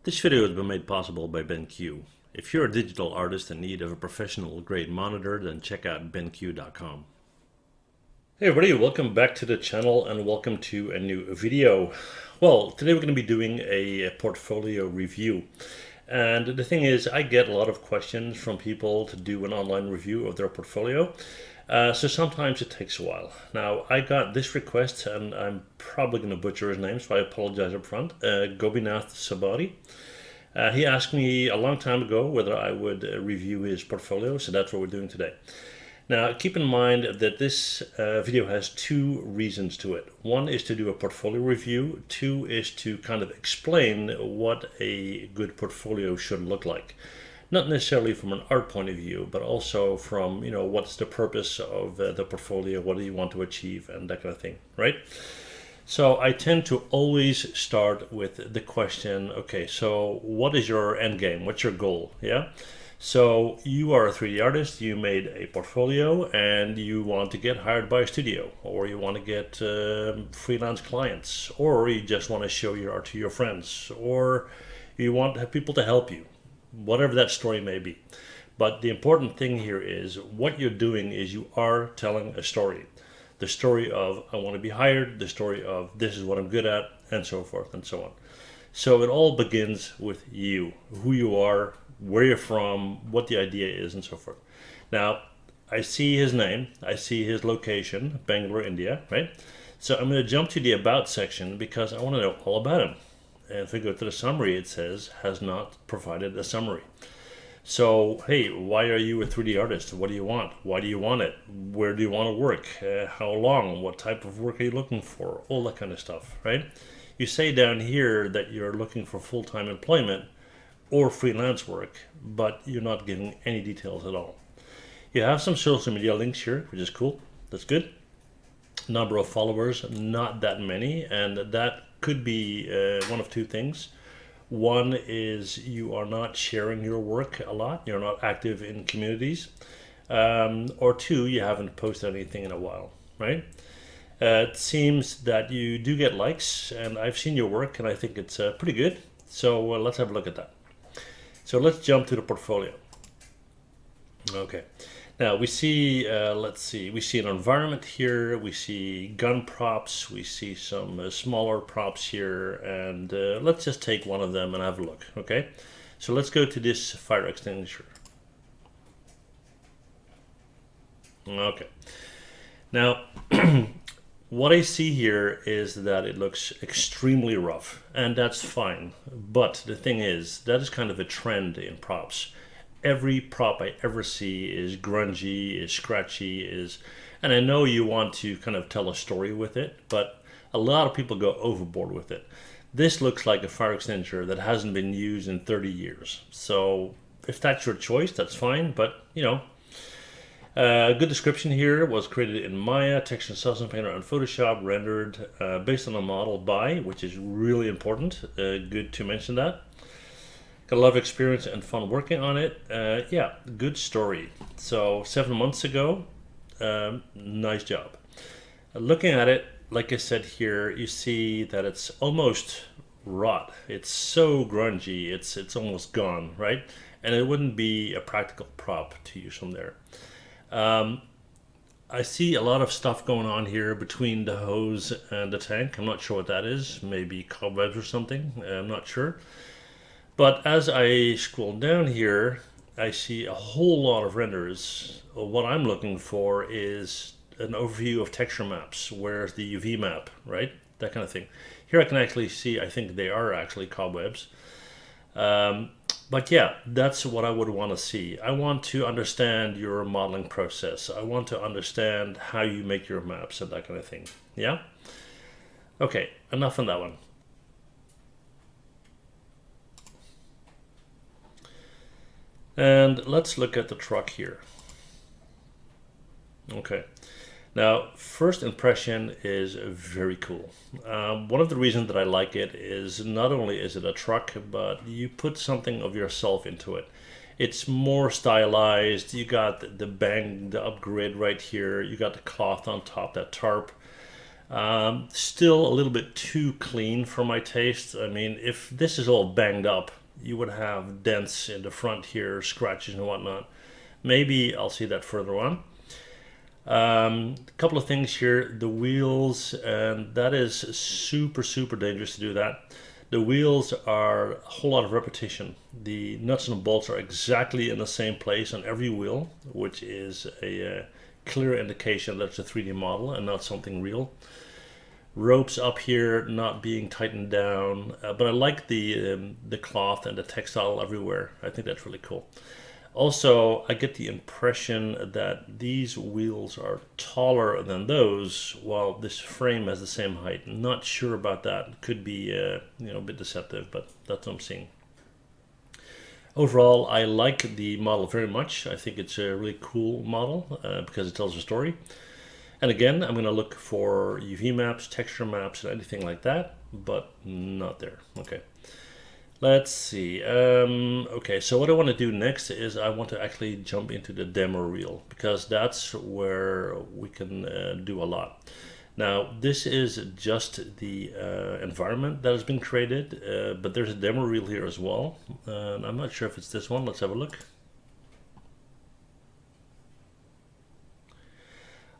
This video has been made possible by BENQ. If you're a digital artist in need of a professional grade monitor, then check out BenQ.com. Hey everybody, welcome back to the channel and welcome to a new video. Well, today we're going to be doing a portfolio review. And the thing is, I get a lot of questions from people to do an online review of their portfolio. So sometimes it takes a while. Now, I got this request, and I'm probably going to butcher his name, so I apologize up front. Gobinaath Sabari. He asked me a long time ago whether I would review his portfolio, so that's what we're doing today. Now, keep in mind that this video has two reasons to it. One is to do a portfolio review. Two is to kind of explain what a good portfolio should look like. Not necessarily from an art point of view, but also from, what's the purpose of the portfolio, what do you want to achieve, and that kind of thing, right? So I tend to always start with the question, okay, so what is your end game? What's your goal? Yeah. So you are a 3D artist, you made a portfolio, and you want to get hired by a studio, or you want to get freelance clients, or you just want to show your art to your friends, or you want to have people to help you, whatever that story may be. But the important thing here is what you're doing is you are telling a story. The story of I want to be hired, the story of this is what I'm good at, and so forth and so on. So it all begins with you, who you are, where you're from, what the idea is, and so forth. Now, I see his name, I see his location, Bangalore, India, right? So I'm going to jump to the About section because I want to know all about him. And if we go to the summary, it says, has not provided a summary. So, hey, why are you a 3D artist? What do you want? Why do you want it? Where do you want to work? How long? What type of work are you looking for? All that kind of stuff, right? You say down here that you're looking for full-time employment or freelance work, but you're not giving any details at all. You have some social media links here, which is cool. That's good. Number of followers, not that many, and that could be one of two things. One is you are not sharing your work a lot, you're not active in communities, or two, you haven't posted anything in a while, right? It seems that you do get likes, and I've seen your work, and I think it's pretty good. So let's have a look at that. So let's jump to the portfolio. Okay. Now we see, we see an environment here, we see gun props, we see some smaller props here, and let's just take one of them and have a look, okay? So let's go to this fire extinguisher. Okay. Now, what I see here is that it looks extremely rough, and that's fine. But the thing is, that is kind of a trend in props. Every prop I ever see is grungy, is scratchy, and I know you want to kind of tell a story with it, but a lot of people go overboard with it. This looks like a fire extinguisher that hasn't been used in 30 years. So if that's your choice, that's fine, but a good description here was created in Maya, Texture and Substance Painter, and Photoshop, rendered based on a model by, which is really important. Good to mention that. Got a lot of experience and fun working on it. Yeah, good story. So 7 months ago, nice job. Looking at it, like I said here, you see that it's almost rot. It's so grungy, it's almost gone, right? And it wouldn't be a practical prop to use from there. I see a lot of stuff going on here between the hose and the tank. I'm not sure what that is. Maybe cobwebs or something. I'm not sure. But as I scroll down here, I see a whole lot of renders. What I'm looking for is an overview of texture maps. Where's the UV map, right? That kind of thing. Here I can actually see, I think they are actually cobwebs. But yeah, that's what I would want to see. I want to understand your modeling process. I want to understand how you make your maps and that kind of thing. Yeah? Okay, enough on that one. And let's look at the truck here. Okay. Now, first impression is very cool. One of the reasons that I like it is not only is it a truck, but you put something of yourself into it. It's more stylized. You got the bang, the upgrade right here. You got the cloth on top, that tarp. Still a little bit too clean for my taste. I mean, if this is all banged up, you would have dents in the front here, scratches and whatnot. Maybe I'll see that further on. A couple of things here. The wheels, and that is super, super dangerous to do that. The wheels are a whole lot of repetition. The nuts and bolts are exactly in the same place on every wheel, which is a clear indication that it's a 3D model and not something real. Ropes up here not being tightened down, but I like the cloth and the textile everywhere. I think that's really cool. Also, I get the impression that these wheels are taller than those, while this frame has the same height. Not sure about that. Could be a bit deceptive, but that's what I'm seeing. Overall, I like the model very much. I think it's a really cool model because it tells a story. And again, I'm going to look for UV maps, texture maps, and anything like that, but not there. Okay. Let's see. Okay, so what I want to do next is I want to actually jump into the demo reel because that's where we can do a lot. Now, this is just the environment that has been created, but there's a demo reel here as well. I'm not sure if it's this one. Let's have a look.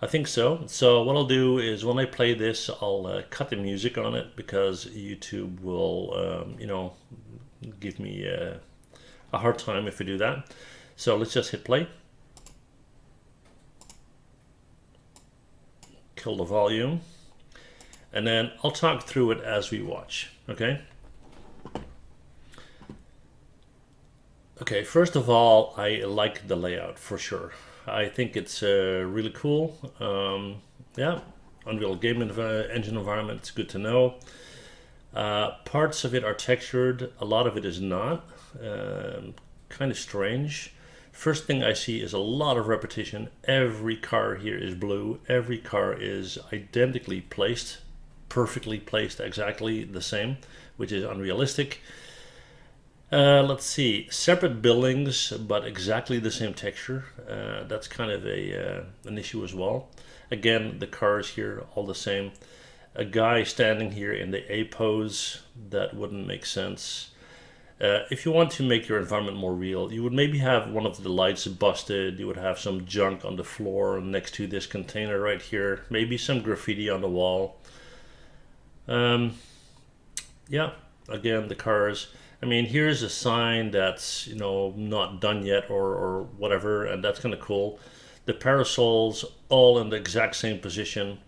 I think so. So what I'll do is when I play this, I'll cut the music on it because YouTube will, give me a hard time if we do that. So let's just hit play. Kill the volume. And then I'll talk through it as we watch, okay? Okay, first of all, I like the layout for sure. I think it's really cool. Yeah, Unreal Engine environment, it's good to know. Parts of it are textured, a lot of it is not. Kind of strange. First thing I see is a lot of repetition. Every car here is blue. Every car is identically placed, perfectly placed, exactly the same, which is unrealistic. Let's see, separate buildings, but exactly the same texture. That's kind of an issue as well. Again, the cars here, all the same. A guy standing here in the A pose, that wouldn't make sense. If you want to make your environment more real, you would maybe have one of the lights busted, you would have some junk on the floor next to this container right here, maybe some graffiti on the wall. Yeah, again, the cars. I mean, here's a sign that's, not done yet or whatever, and that's kind of cool. The parasols all in the exact same position.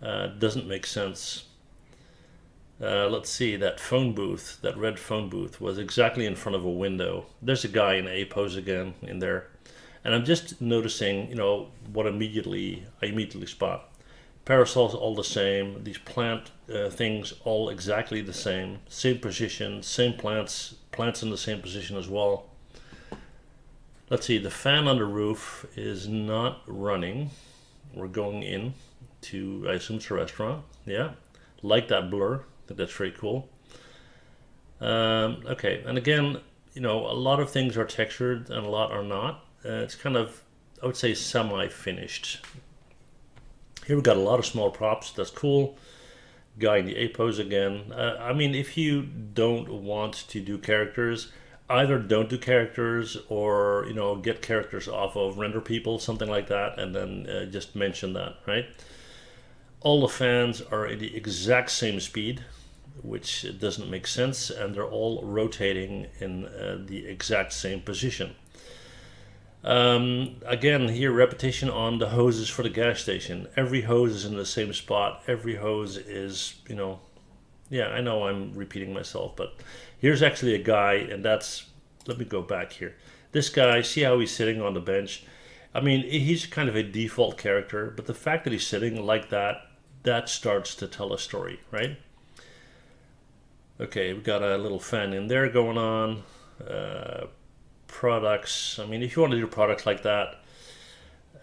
Doesn't make sense. Let's see, that phone booth, that red phone booth was exactly in front of a window. There's a guy in A pose again in there. And I'm just noticing, what I immediately spot. Parasols all the same, these plant things all exactly the same position, same plants in the same position as well. Let's see, the fan on the roof is not running. We're going in to, I assume it's a restaurant. Yeah, like that blur, I think that's very cool. Okay, and again, a lot of things are textured and a lot are not. It's kind of, I would say, semi-finished. Here we got a lot of small props. That's cool. Guy in the A pose again. I mean, if you don't want to do characters, either don't do characters or get characters off of render people, something like that, and then just mention that, right? All the fans are in the exact same speed, which doesn't make sense, and they're all rotating in the exact same position. Again, here repetition on the hoses for the gas station. Every hose is in the same spot. Every hose is, yeah, I know I'm repeating myself, but here's actually a guy, and let me go back here. This guy, see how he's sitting on the bench? I mean, he's kind of a default character, but the fact that he's sitting like that starts to tell a story, right? Okay, we got a little fan in there going on. Products, I mean, if you want to do products like that,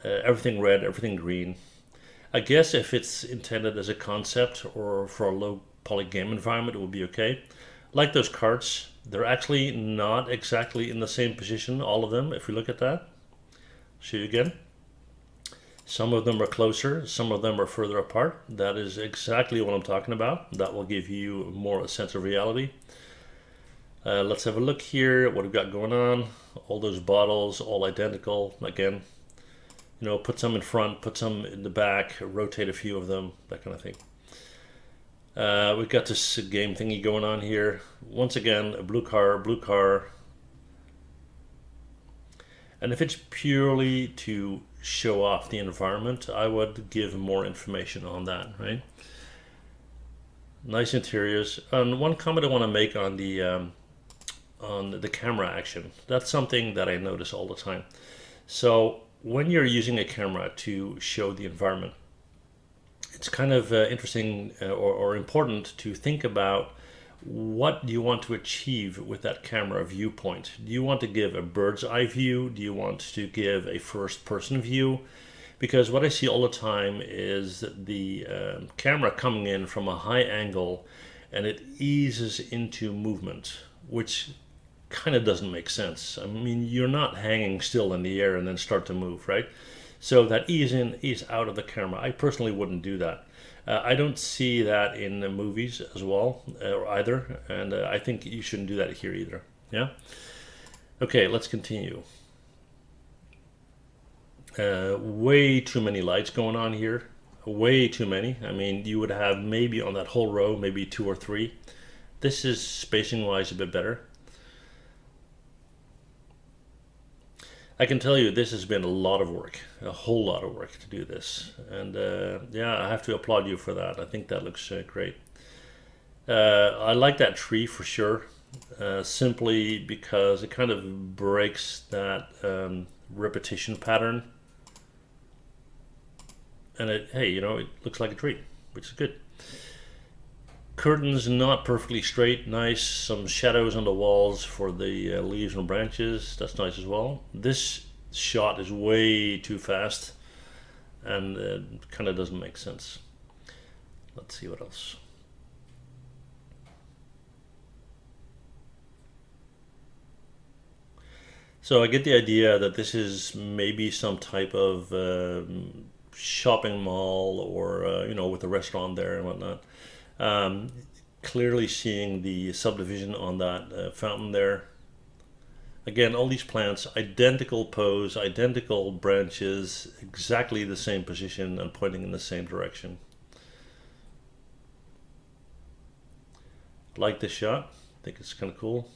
everything red, everything green. I guess if it's intended as a concept or for a low poly game environment, it will be okay. Like those carts, they're actually not exactly in the same position, all of them, if we look at that. Show you again. Some of them are closer, some of them are further apart. That is exactly what I'm talking about. That will give you more a sense of reality. Let's have a look here, what we've got going on. All those bottles, all identical. Again, put some in front, put some in the back, rotate a few of them, that kind of thing. We've got this game thingy going on here. Once again, a blue car. And if it's purely to show off the environment, I would give more information on that, right? Nice interiors. And one comment I want to make on the camera action. That's something that I notice all the time. So when you're using a camera to show the environment, it's kind of interesting or important to think about what do you want to achieve with that camera viewpoint. Do you want to give a bird's eye view? Do you want to give a first person view? Because what I see all the time is the camera coming in from a high angle and it eases into movement, which kind of doesn't make sense. I mean, you're not hanging still in the air and then start to move, right? So that ease in, ease out of the camera, I personally wouldn't do that. I don't see that in the movies as well, or either, and I think you shouldn't do that here either. Yeah. Okay, let's continue. Way too many lights going on here. Way too many. I mean, you would have maybe on that whole row, maybe 2 or 3. This is spacing wise a bit better. I can tell you this has been a lot of work, a whole lot of work to do this. And yeah, I have to applaud you for that. I think that looks great. I like that tree for sure, simply because it kind of breaks that repetition pattern. And hey, it looks like a tree, which is good. Curtains not perfectly straight, nice. Some shadows on the walls for the leaves and branches, that's nice as well. This shot is way too fast and kind of doesn't make sense. Let's see what else. So I get the idea that this is maybe some type of shopping mall or, with a restaurant there and whatnot. Clearly seeing the subdivision on that fountain there. Again, all these plants, identical pose, identical branches, exactly the same position and pointing in the same direction. Like this shot, I think it's kind of cool.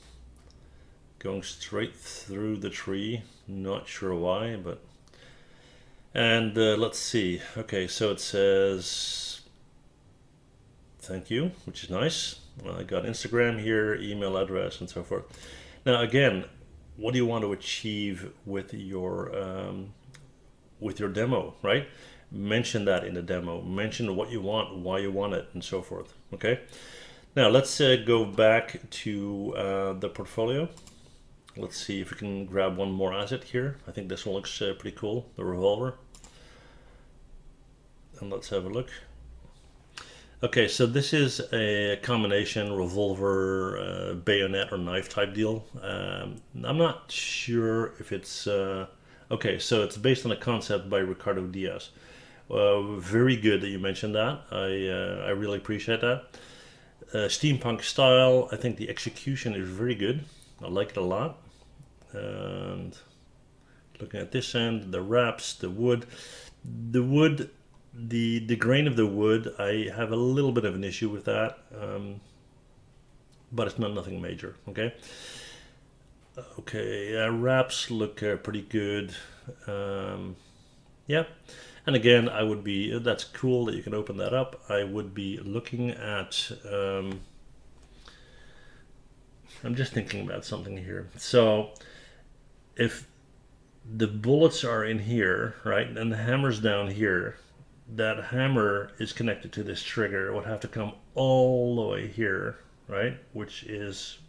Going straight through the tree, not sure why, but... And let's see, okay, so it says... Thank you, which is nice. I got Instagram here, email address, and so forth. Now, again, what do you want to achieve with your demo, right? Mention that in the demo. Mention what you want, why you want it, and so forth. Okay. Now let's go back to the portfolio. Let's see if we can grab one more asset here. I think this one looks pretty cool, the revolver. And let's have a look. Okay, so this is a combination revolver, bayonet or knife type deal. I'm not sure if it's... okay, so it's based on a concept by Ricardo Diaz. Very good that you mentioned that. I really appreciate that. Steampunk style, I think the execution is very good. I like it a lot. And looking at this end, the wraps, the wood. The grain of the wood, I have a little bit of an issue with that, but it's nothing major. Okay. Okay, wraps look pretty good. Yeah, and again, I would be. That's cool that you can open that up. I would be looking at. I'm just thinking about something here. So, if the bullets are in here, right, and the hammer's down here. That hammer is connected to this trigger. It would have to come all the way here, right? Which is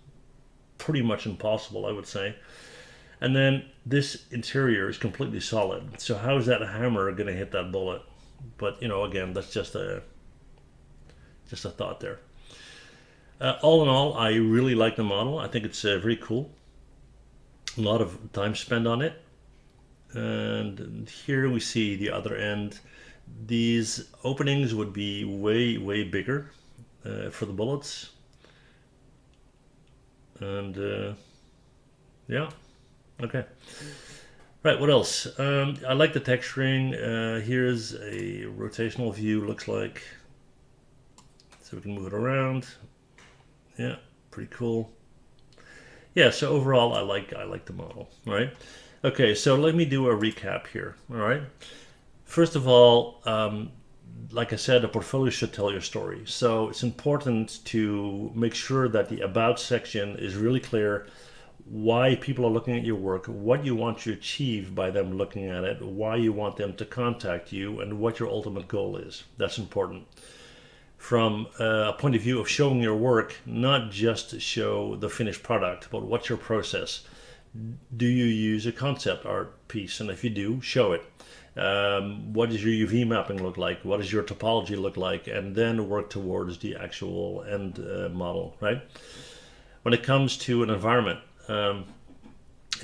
pretty much impossible, I would say. And then this interior is completely solid. So how is that hammer going to hit that bullet? But again, that's just a thought there. All in all, I really like the model. I think it's very cool. A lot of time spent on it. And here we see the other end. These openings would be way bigger for the bullets. And yeah, okay. Right, what else? I like the texturing. Here's a rotational view, looks like. So we can move it around. Yeah, pretty cool. Yeah, so overall I like the model, right? Okay, so let me do a recap here, all right? First of all, like I said, a portfolio should tell your story. So it's important to make sure that the About section is really clear, why people are looking at your work, what you want to achieve by them looking at it, why you want them to contact you, and what your ultimate goal is. That's important. From a point of view of showing your work, not just to show the finished product, but what's your process. Do you use a concept art piece? And if you do, show it. What does your UV mapping look like? What does your topology look like? And then work towards the actual end model, right? When it comes to an environment, in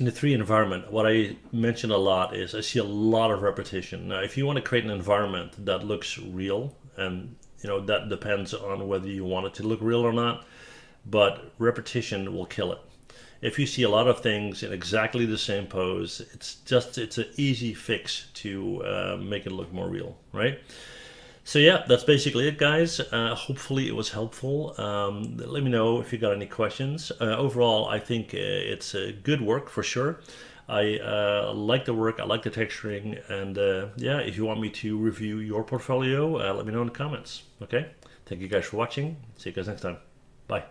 the 3 environment, what I mention a lot is I see a lot of repetition. Now, if you want to create an environment that looks real, and that depends on whether you want it to look real or not, but repetition will kill it. If you see a lot of things in exactly the same pose, it's an easy fix to make it look more real, right? So yeah, that's basically it, guys. Hopefully it was helpful. Let me know if you got any questions. Overall, I think it's good work for sure. I like the work, I like the texturing, and yeah, if you want me to review your portfolio, let me know in the comments. Okay? Thank you guys for watching. See you guys next time. Bye.